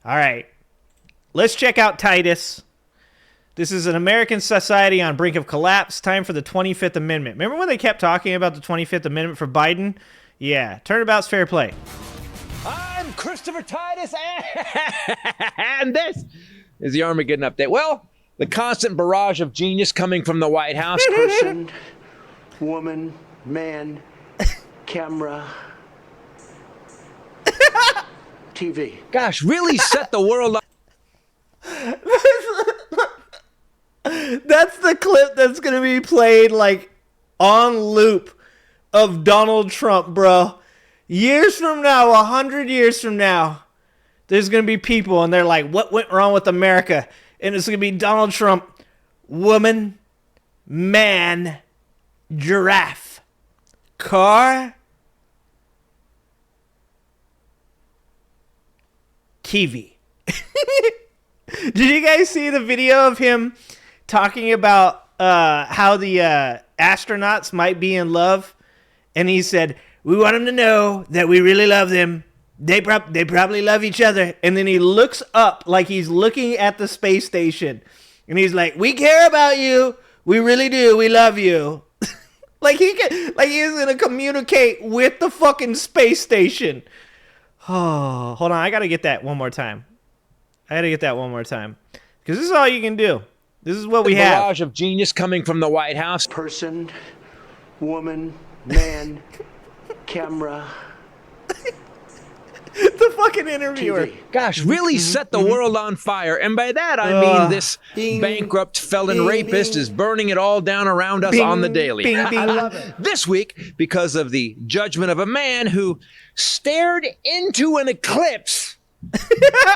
All right. Let's check out Titus. This is an American society on brink of collapse. Time for the 25th Amendment. Remember when they kept talking about the 25th Amendment for Biden? Yeah. Turnabout's fair play. I'm Christopher Titus, and this is the Armageddon update. Well, the constant barrage of genius coming from the White House. Person, woman, man, camera, TV. Gosh, really set the world up. That's the clip that's going to be played like on loop of Donald Trump, bro. Years from now, 100 years from now, there's going to be people and they're like, what went wrong with America? And it's going to be Donald Trump, woman, man, giraffe, car, TV. Did you guys see the video of him talking about how the astronauts might be in love? And he said, we want them to know that we really love them. They probably love each other. And then he looks up like he's looking at the space station. And he's like, we care about you. We really do. We love you. like he's going to communicate with the fucking space station. Oh, hold on. I got to get that one more time. Because this is all you can do. This is what we have. The barrage of genius coming from the White House. Person, woman, man, camera. The fucking interviewer. TV. Gosh, really set the world on fire. And by that, I mean this bankrupt felon rapist is burning it all down around us on the daily. I love it. This week, because of the judgment of a man who stared into an eclipse,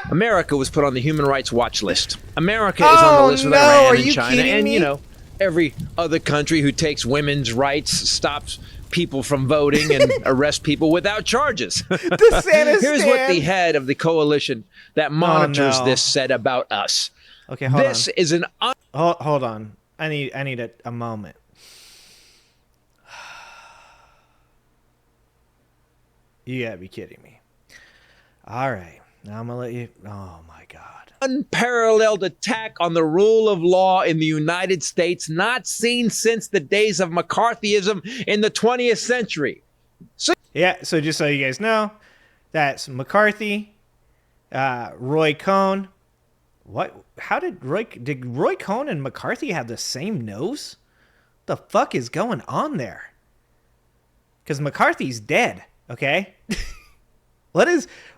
America was put on the Human Rights Watch list. America is on the list with Iran and China and, you know, every other country who takes women's rights, stops people from voting, and arrest people without charges. Here's what the head of the coalition that monitors this said about us. Okay, hold on. This is an... Hold on. I need a moment. You gotta be kidding me. All right. Now I'm gonna let you... Oh, my God. unparalleled attack on the rule of law in the United States, not seen since the days of McCarthyism in the 20th century. So just so you guys know, that's McCarthy, Roy Cohn. What? How did Roy Cohn and McCarthy have the same nose? The fuck is going on there? Because McCarthy's dead, okay?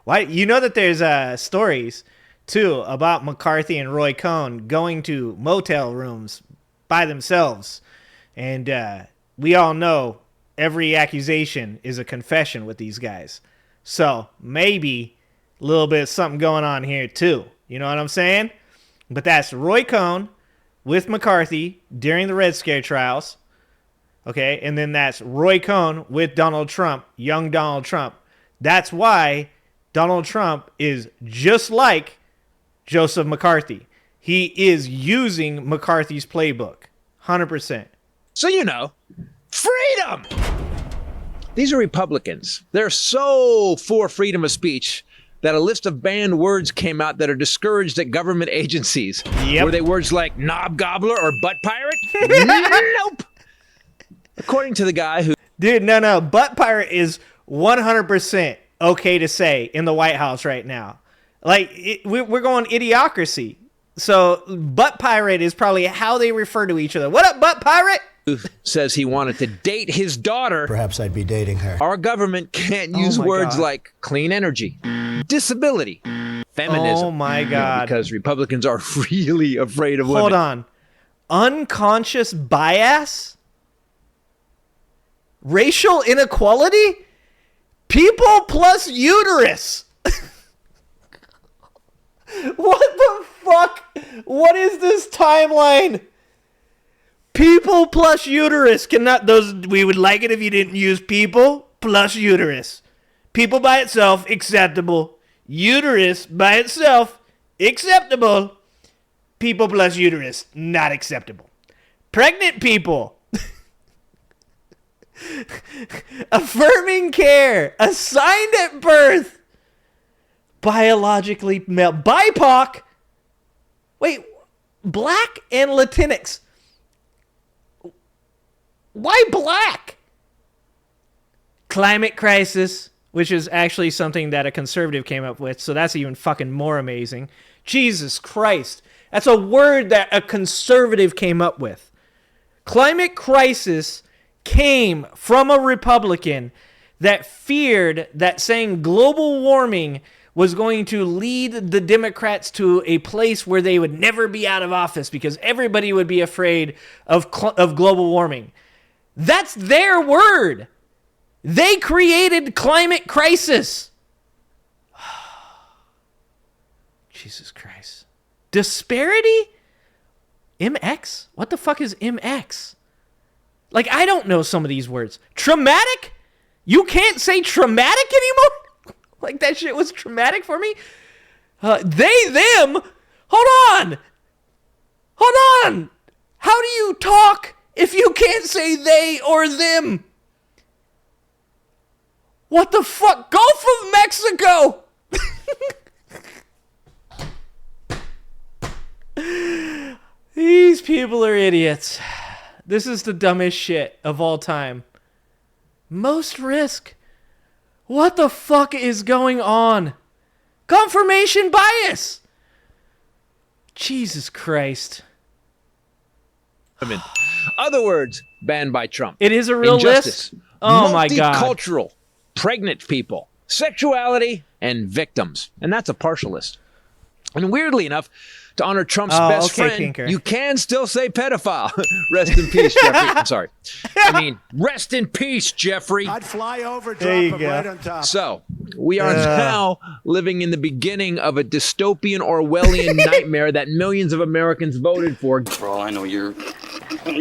Why? You know that there's stories too about McCarthy and Roy Cohn going to motel rooms by themselves, and we all know every accusation is a confession with these guys. So maybe a little bit of something going on here too. You know what I'm saying? But that's Roy Cohn with McCarthy during the Red Scare trials. Okay, and then that's Roy Cohn with Donald Trump, young Donald Trump. That's why Donald Trump is just like Joseph McCarthy. He is using McCarthy's playbook, 100%. So, you know, freedom! These are Republicans. They're so for freedom of speech that a list of banned words came out that are discouraged at government agencies. Yep. Were they words like knob gobbler or butt pirate? Nope. According to the guy who... Dude, no. Butt pirate is 100% okay to say in the White House right now. Like, we're going idiocracy. So butt pirate is probably how they refer to each other. What up, butt pirate? Says he wanted to date his daughter. Perhaps I'd be dating her. Our government can't use words God. like clean energy, disability, feminism. Oh my God. Because Republicans are really afraid of women. Hold on. Unconscious bias? Racial inequality? People plus uterus. What the fuck? What is this timeline? People plus uterus cannot we would like it if you didn't use people plus uterus. People by itself, acceptable. Uterus by itself, acceptable. People plus uterus, not acceptable. Pregnant people. Affirming care, assigned at birth. biologically male. BIPOC? Wait, black and Latinx. Why black? Climate crisis, which is actually something that a conservative came up with, so that's even fucking more amazing. Jesus Christ. That's a word that a conservative came up with. Climate crisis came from a Republican that feared that saying global warming was going to lead the Democrats to a place where they would never be out of office because everybody would be afraid of global warming. That's their word. They created climate crisis. Jesus Christ. Disparity? MX? What the fuck is MX? Like, I don't know some of these words. Traumatic? You can't say traumatic anymore? Like, that shit was traumatic for me? They, them? Hold on. How do you talk if you can't say they or them? What the fuck? Gulf of Mexico! These people are idiots. This is the dumbest shit of all time. Most risk. What the fuck is going on? Confirmation bias! Jesus Christ. Other words banned by Trump. It is a real Injustice, list? Oh my God. Multicultural, pregnant people, sexuality, and victims. And that's a partial list. And weirdly enough, to honor Trump's best friend, Pinker. you can still say pedophile. Rest in peace, Jeffrey. I'm sorry. I mean, rest in peace, Jeffrey. I'd fly over, drop There you him go. right on top. So, we are now living in the beginning of a dystopian Orwellian nightmare that millions of Americans voted for. For all I know, you're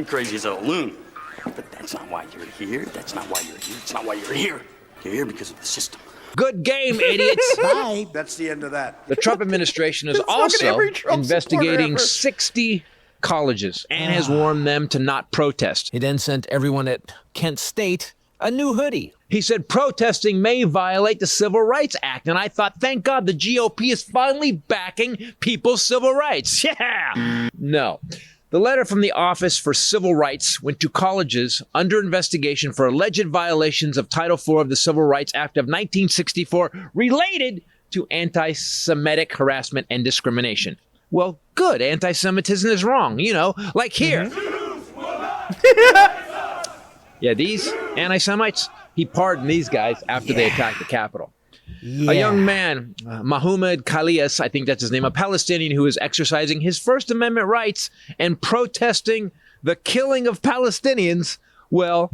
crazy as a loon. But that's not why you're here. That's not why you're here. It's not why you're here. You're here because of the system. Good game, idiots. Bye. That's the end of that. The Trump administration is It's fucking also every Trump investigating supporter ever. 60 colleges and has warned them to not protest. He then sent everyone at Kent State a new hoodie. He said protesting may violate the Civil Rights Act, and I thought, thank God the GOP is finally backing people's civil rights. Yeah! No. The letter from the Office for Civil Rights went to colleges under investigation for alleged violations of Title IV of the Civil Rights Act of 1964 related to anti-Semitic harassment and discrimination. Well, good. Anti-Semitism is wrong, you know, like here. Yeah, these anti-Semites, he pardoned these guys after they attacked the Capitol. Yeah. A young man, Mohammed Khalias, I think that's his name, a Palestinian who is exercising his First Amendment rights and protesting the killing of Palestinians. Well,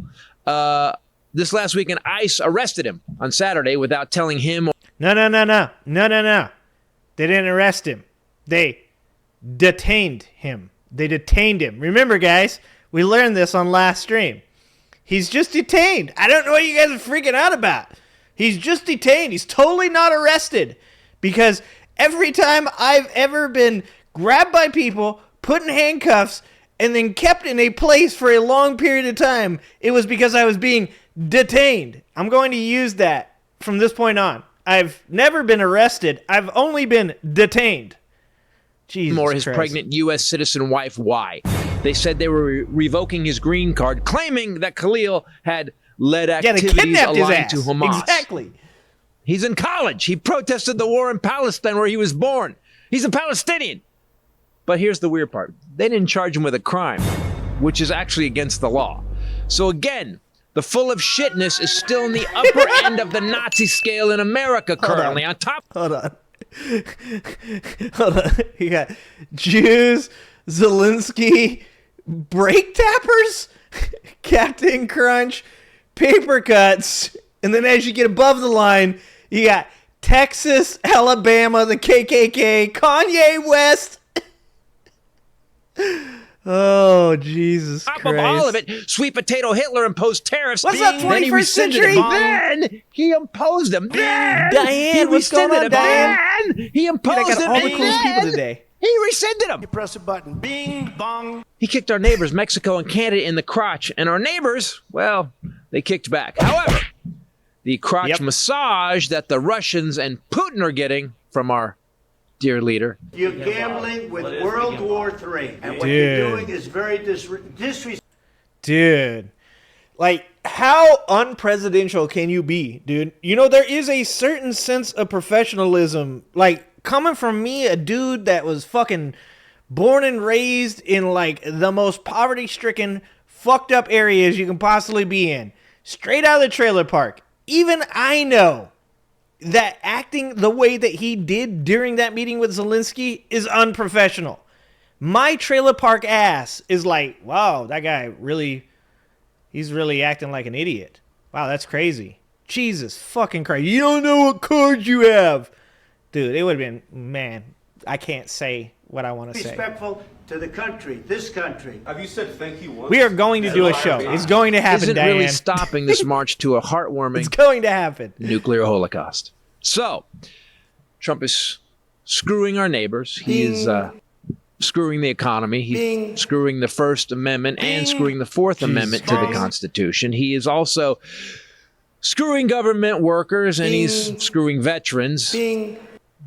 this last weekend, ICE arrested him on Saturday without telling him. No. They didn't arrest him. They detained him. Remember, guys, we learned this on last stream. He's just detained. I don't know what you guys are freaking out about. He's just detained. He's totally not arrested. Because every time I've ever been grabbed by people, put in handcuffs, and then kept in a place for a long period of time, it was because I was being detained. I'm going to use that from this point on. I've never been arrested. I've only been detained. Jesus Or his Christ. pregnant U.S. citizen wife, why? They said they were revoking his green card, claiming that Khalil had led Yeah, they activities kidnapped his aligned ass. to Hamas. Exactly. He's in college. He protested the war in Palestine where he was born. He's a Palestinian. But here's the weird part. They didn't charge him with a crime, which is actually against the law. So again, the full of shitness is still in the upper end of the Nazi scale in America currently. On top. Hold on. You got Jews, Zelensky, brake tappers, Captain Crunch, paper cuts, and then as you get above the line, you got Texas, Alabama, the KKK, Kanye West. Oh, Jesus Top Christ. of all of it, sweet potato Hitler imposed tariffs. What's up, Then he 21st rescinded century? them. Then he imposed them. Then Diane, he what's going rescinded on, them. Diane? Then he I imposed got them. all the and coolest people then today. He rescinded them. You press a button. Bing, bong. He kicked our neighbors, Mexico and Canada, in the crotch, and our neighbors, well, they kicked back. However, the crotch Yep. massage that the Russians and Putin are getting from our dear leader. You're gambling with World War III. And what Dude. you're doing is very disrespectful. Dude. Like, how unpresidential can you be, dude? You know, there is a certain sense of professionalism. Like, coming from me, a dude that was fucking born and raised in, like, the most poverty-stricken, fucked up areas you can possibly be in. Straight out of the trailer park. Even I know that acting the way that he did during that meeting with Zelensky is unprofessional. My trailer park ass is like, wow, that guy really, he's really acting like an idiot. Wow, that's crazy. Jesus fucking Christ. You don't know what cards you have. Dude, it would have been, man, I can't say what I want to say. Respectful to the country, this country. Have you said thank you once? We are going to do a show. It's going to happen, Isn't Diane. really stopping this march to a It's heartwarming going to happen. nuclear holocaust. So, Trump is screwing our neighbors. He is screwing the economy. He's screwing the First Amendment and screwing the Fourth Amendment to the Constitution. He is also screwing government workers and he's screwing veterans.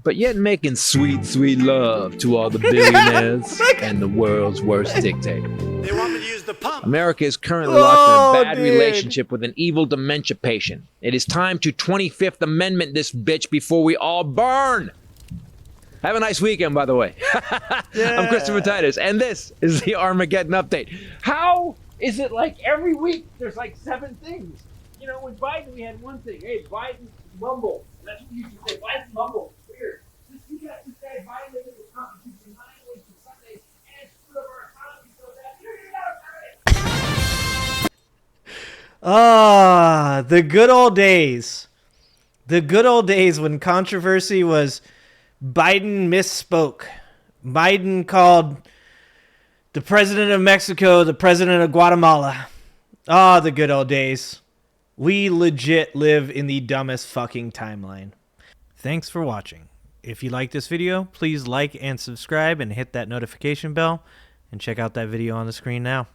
But yet making sweet, sweet love to all the billionaires and the world's worst dictator. They want me to use the pump. America is currently locked in a bad dude. relationship with an evil dementia patient. It is time to 25th Amendment this bitch before we all burn. Have a nice weekend, by the way. I'm Christopher Titus, and this is the Armageddon Update. How is it like every week there's like 7 things? You know, with Biden, we had one thing. Hey, Biden mumble. That's what you used to say. Biden mumble. Weird. You got this guy Biden making the Constitution 9 weeks and Sundays, and screw up our economy so bad. You're Ah, the good old days. The good old days when controversy was Biden misspoke. Biden called the president of Mexico the president of Guatemala. Ah, the good old days. We legit live in the dumbest fucking timeline. Thanks for watching. If you like this video, please like and subscribe and hit that notification bell. And check out that video on the screen now.